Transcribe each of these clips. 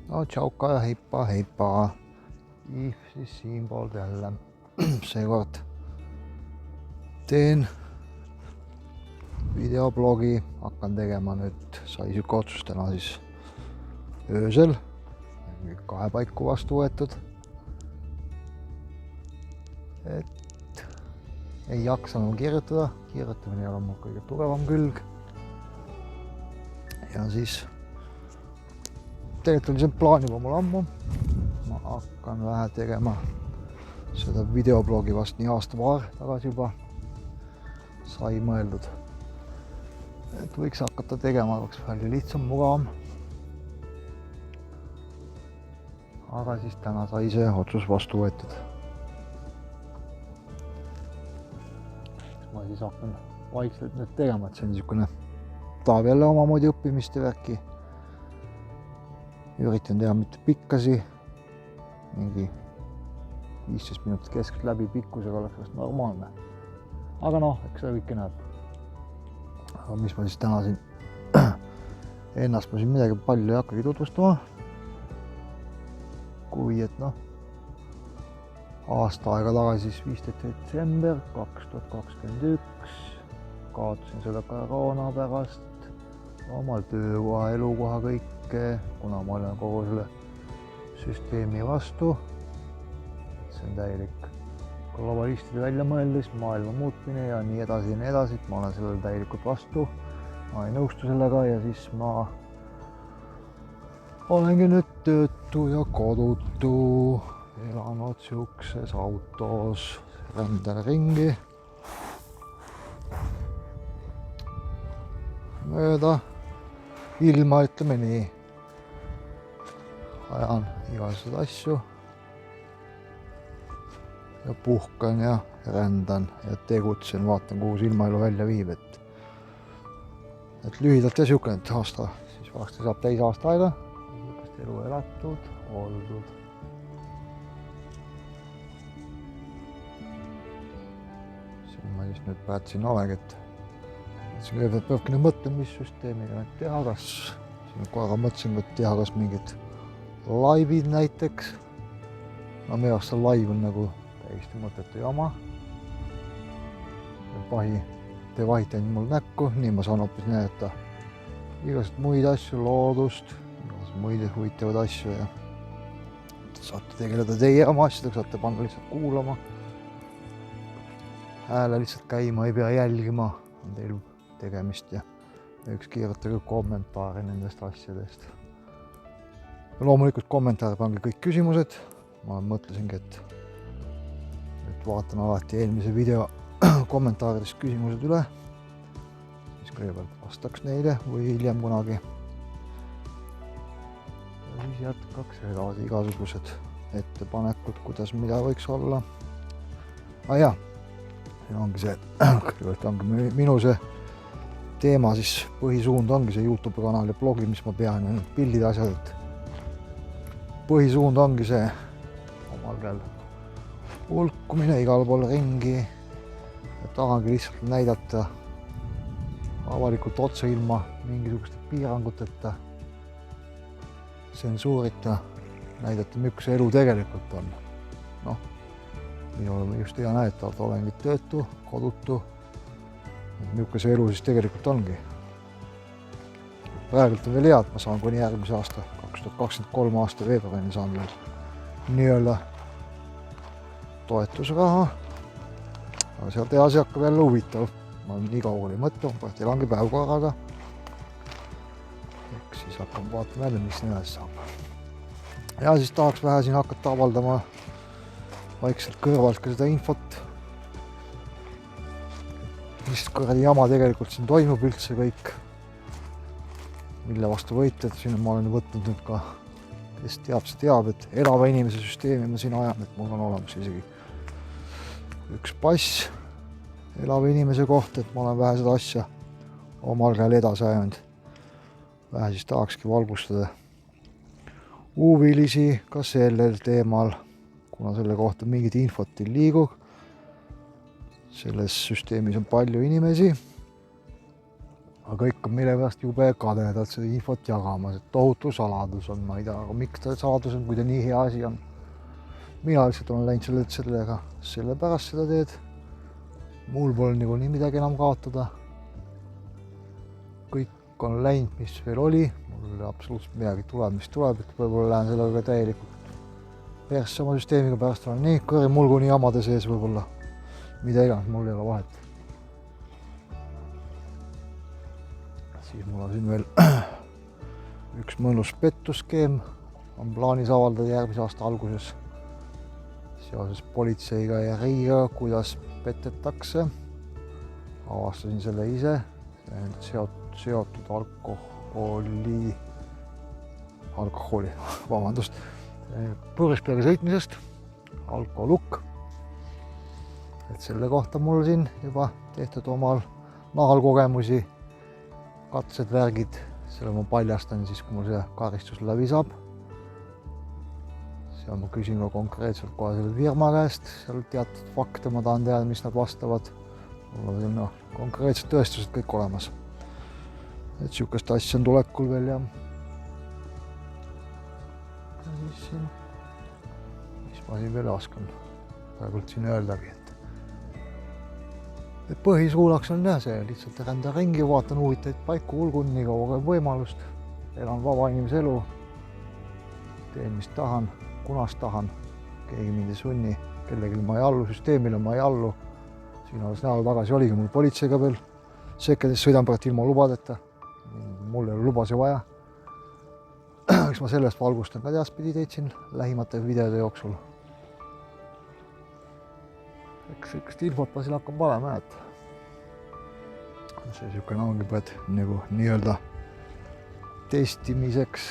No tšauka ja heippa. Iiv siis siinpoolt jälle. Seekord teen videoblogi, hakkan tegema nüüd, sai siuke otsus täna siis öösel, 2 paiku vastu võetud. Et ei jaksa nagu kirjutada, kirjutamine ei ole mul kõige tugevam külg. Ja siis tegelikult oli see plaan juba mul ammu. Ma hakkan vähe tegema seda videoblogi vast nii aasta-paar tagasi juba sai mõeldud. Et võiks hakata tegema, oleks palju lihtsam, mugavam. Aga siis täna sai see otsus vastu võetud. Ma siis hakkan vaikselt nüüd tegema, et see on niisugune tahab jälle omamoodi õppimiste värki. Üritan teha mitte pikkasi, mingi 15 minutit keskelt läbi pikkusega oleks vast normaalne. Aga noh, eks seda kõike näeb. Aga mis ma siis täna siin ennast ma siin midagi palju ei hakkagi tutvustama. Kui et noh, aasta aega tagasi siis 15. detsember 2021 kaotasin selle koroona pärast omal töökoha, elukoha kõike, kuna ma olen kogu selle süsteemi vastu. See on täielik globalistide välja mõeldis, maailma muutmine ja nii edasi, et ma olen sellele täielikult vastu. Ma ei nõustu sellega ja siis ma olengi nüüd töötu ja kodutu, elanud siukses autos, rändan ringi mööda ilma, ütleme nii. Ajan igasuguseid asju ja puhkan ja rändan ja tegutsen, vaatan, kuhu silmaelu välja viib. Et lühidalt ja siuke nüüd aasta, siis varsti saab täis aasta aega. Niisugust elu elatud, oldud. Siin ma siis nüüd päätsin olengi, et kõigepealt peabki nüüd mõtlema, mis süsteemiga nüüd teha, kas siin korra mõtlesin, et teha kas mingid laivid näiteks. No meie jaoks see laiv on nagu täiesti mõttetu jama. Pahi, te vahite ainult mul näkku, nii ma saan hoopis näidata igasuguseid muid asju, loodust, igasuguseid muid huvitavad asju ja saate tegeleda teie oma asjadega, saate panna lihtsalt kuulama. Hääle lihtsalt käima, ei pea jälgima, on teil tegemist ja üks kirjutage kommentaare nendest asjadest. Loomulikult kommentaare pange kõik küsimused. Ma mõtlesingi, et vaatan alati eelmise video kommentaaridest küsimused üle. Siis kõigepealt vastaks neile või hiljem kunagi. Ja siis jätkaks edasi igasugused ettepanekud, kuidas mida võiks olla. Jah, siin ongi see, kõigepealt ongi minu see teema siis põhisuund ongi see YouTube kanal ja blogi, mis ma pean ja need pildid asjad, et põhisuund ongi see omal käel hulkumine igal pool ringi ja tahangi lihtsalt näidata avalikult otse ilma mingisuguste piiranguteta, tsensuurita, näidata, milline see elu tegelikult on. Noh, minul just hea näidata, et olengi töötu, kodutu. Milline see elu siis tegelikult ongi. Praegult on veel hea, et ma saan kuni järgmise aasta, 2023 aasta veebruarini saan veel nii-öelda toetusraha. Aga sealt edasi hakkab jälle huvitav. Ma olen nii kaugele ei mõtle, ma elangi päev korraga. Ehk siis hakkab vaatama jälle, mis edasi saab. Ja siis tahaks vähe siin hakata avaldama vaikselt kõrvalt ka seda infot. Mis kuradi jama tegelikult siin toimub üldse kõik, mille vastu võitled. Siin ma olen võtnud nüüd ka, kes teab, see teab, et elava inimese süsteemi ma siin ajan, et mul on olemas isegi üks pass elava inimese kohta, et ma olen vähe seda asja omal käel edasi ajanud. Vähe siis tahakski valgustada huvilisi ka sellel teemal, kuna selle kohta mingit infot ei liigu. Selles süsteemis on palju inimesi, aga kõik on millepärast jube kadedalt seda infot jagamas, et tohutu saladus on, ma ei tea, aga miks ta saladus on, kui ta nii hea asi on. Mina lihtsalt olen läinud sellega, sellepärast seda teed. Mul pole nii midagi enam kaotada. Kõik on läinud, mis veel oli, mul absoluutselt midagi tuleb, mis tuleb, et võib-olla lähen sellega täielikult persse oma süsteemiga, pärast olen nii kõri mulgu nii jamade sees võib-olla, mida iganes, mul ei ole vahet. Siis mul on siin veel üks mõnus pettuskeem, on plaanis avaldada järgmise aasta alguses seoses politseiga ja riigiga, kuidas petetakse. Avastasin selle ise, seotud purjuspeaga sõitmisest, alkoholukk. Et selle kohta mul siin juba tehtud omal nahal kogemusi, katsed, värgid, selle ma paljastan siis, kui mul see karistus läbi saab. Seal ma küsin konkreetselt kohe selle firma käest, seal teatud fakte ma tahan teada, mis nad vastavad. Mul on konkreetsed tõestused kõik olemas. Et siukest asja on tulekul veel ja siis siin, mis ma siin veel oskan praegult siin öeldagi, et põhisuunaks on jah see, lihtsalt rända ringi, vaatan huvitaid paiku, ulgun nii kaua võimalust, elan vaba inimese elu, teen mis tahan, kunas tahan, keegi mind ei sunni, kellelegi ma ei allu, süsteemile ma ei allu. Siin alles nädal tagasi oligi mul politseiga veel, sekkedes sõidan praegu ilma lubadeta, mul ei ole lubasi vaja. Eks ma sellest valgustan ka teaspidi teid siin lähimate videode jooksul. Eks sellist infot ma siin hakkan panema, et see siukene ongi põed nagu nii-öelda testimiseks.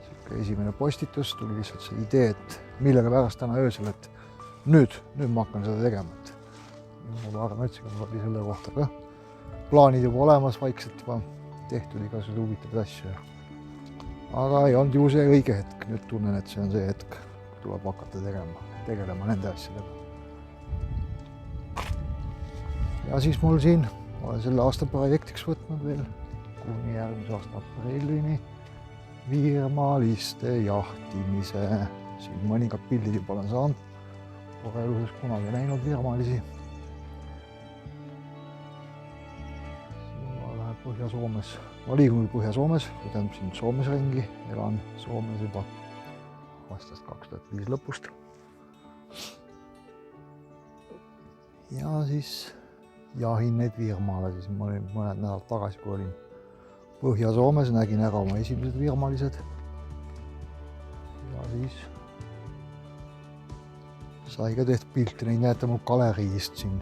Siuke esimene postitus tuli lihtsalt see idee, et millega pärast täna öösel, et nüüd ma hakkan seda tegema. Ma arvan, et mul oli selle kohta ka plaanid juba olemas, vaikselt juba tehtud igasugused huvitavad asju. Aga ei olnud ju see õige hetk, nüüd tunnen, et see on see hetk, tuleb hakata tegelema nende asjadega. Ja siis mul siin, olen selle aasta projektiks võtnud veel kuni järgmise aasta aprillini viirmaaliste jahtimise. Siin mõningad pildid juba olen saanud, pole eluses kunagi näinud viirmaalisi. Siin ma lähen Põhja-Soomes, ma liigun Põhja-Soomes, tähendab siin Soomes ringi, elan Soomes juba aastast 2005 lõpust. Ja siis jahin neid viirmaale, siis ma olin mõned nädalad tagasi, kui olin Põhja-Soomes, nägin ära oma esimesed viirmaalised. Ja siis sai ka tehtud pilti, neid näete mul galeriist siin.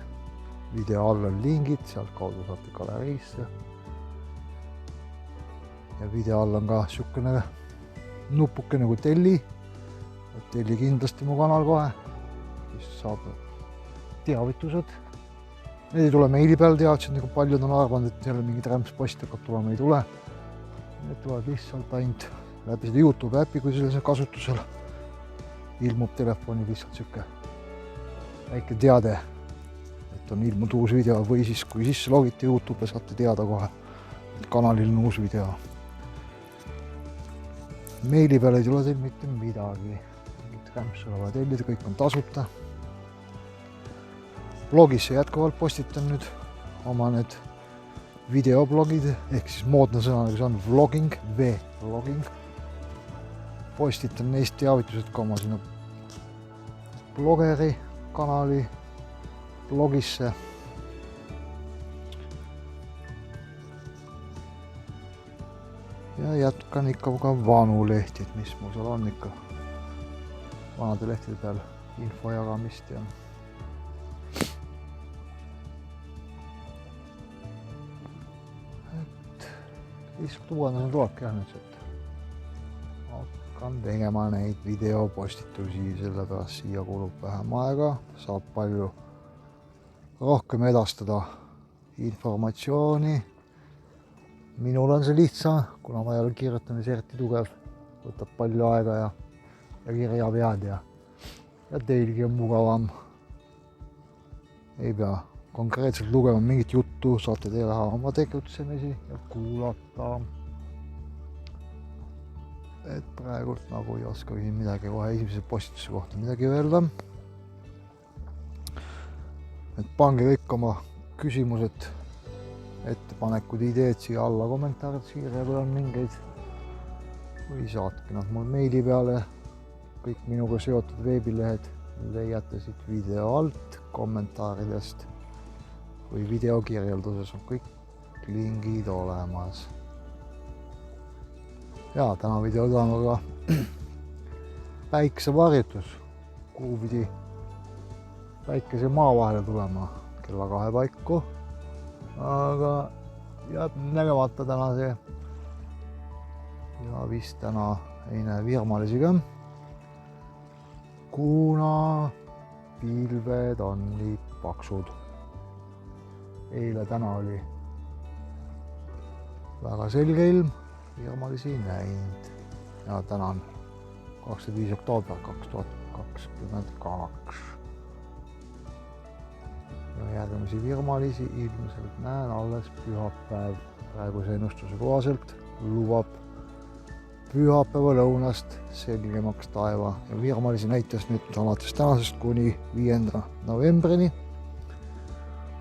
Video all on lingid, sealt kaudu saate galeriisse. Ja video all on ka siukene nupuke nagu telli. Telli kindlasti mu kanal kohe, siis saab teavitused. Need ei tule meili peal teavitused, nagu paljud on arvanud, et jälle mingi rämpspost hakkab tulema, ei tule. Need tulevad lihtsalt ainult läbi seda YouTube äppi, kui sellise kasutusel ilmub telefoni lihtsalt siuke väike teade, et on ilmunud uus video või siis kui sisse logite YouTube saate teada kohe, et kanalil on uus video. Meili peal ei tule teil mitte midagi, mingit rämpsu ole vaja tellida, kõik on tasuta. Blogisse jätkuvalt postitan nüüd oma need videoblogid, ehk siis moodne sõna, nagu see on vlogging, vlogging. Postitan neist teavitused ka oma sinna blogeri kanali blogisse. Ja jätkan ikka ka vanu lehti, mis mul seal on ikka vanade lehtide peal info jagamist ja lihtsalt uuendusena tulebki jah nüüd, et hakkan tegema neid videopostitusi, sellepärast siia kulub vähem aega, saab palju rohkem edastada informatsiooni. Minul on see lihtsam, kuna ma ei ole kirjutamise eriti tugev, võtab palju aega ja kirjavead ja teilgi on mugavam. Ei pea konkreetselt lugema mingit juttu, saate teha oma tegutsemisi ja kuulata. Et praegult nagu ei oskagi midagi kohe esimese postituse kohta midagi öelda. Et pange kõik oma küsimused, ettepanekud, ideed siia alla kommentaarid siia, kui on mingeid, või saatke nad mul meili peale. Kõik minuga seotud veebilehed leiate siit video alt kommentaaridest või videokirjelduses on kõik lingid olemas. Ja täna video tulema ka päikesevarjutus, kuhu pidi päikese maa vahele tulema kella 2 paiku, aga jääb nägemata täna see ja vist täna ei näe virmalisi ka, kuna pilved on nii paksud. Eile täna oli väga selge ilm, virmalisi ei näinud ja täna on 25. oktoober 2022. Ja järgmisi virmalisi ilmselt näen alles pühapäev. Praeguse ennustuse kohaselt lubab pühapäeva lõunast selgemaks taeva ja virmalisi näitas nüüd alates tänasest kuni 5. novembrini.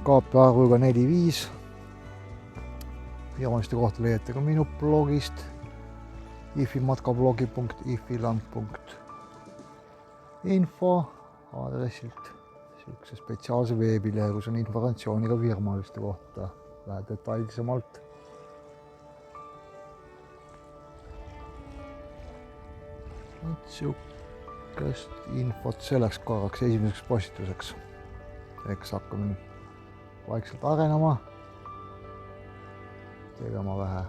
Kaapi arvuga 4-5. Virmaliste kohta leiate ka minu blogist ifimatkablogi.ifiland.info aadressilt siukse spetsiaalse veebilehe, kus on informatsiooni ka virmaliste kohta vähe detailsemalt. Siukest infot selleks korraks esimeseks postituseks. Eks hakkame vaikselt arenema, tegema vähe.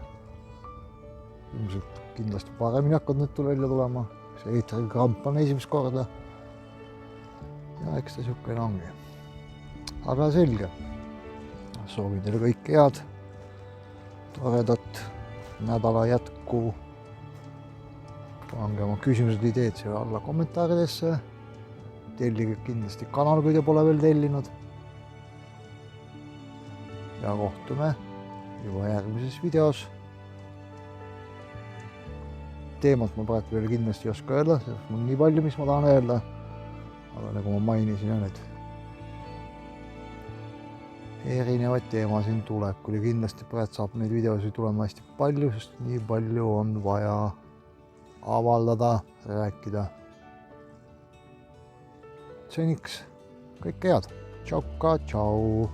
Ilmselt kindlasti paremini hakkad nüüd välja tulema. See eetrikramp on esimest korda. Ja eks ta siukene ongi. Aga selge. Soovin teile kõike head, toredat nädala jätku. Pange oma küsimused, ideed siia alla kommentaaridesse. Tellige kindlasti kanal, kui te pole veel tellinud. Ja kohtume juba järgmises videos. Teemat ma praegu veel kindlasti ei oska öelda, sest mul nii palju, mis ma tahan öelda. Aga nagu ma mainisin, on need erinevaid teema siin tuleb, kui kindlasti praegu saab neid videosid tulema hästi palju, sest nii palju on vaja avaldada, rääkida. Seniks kõike head. Tšauka, tšau!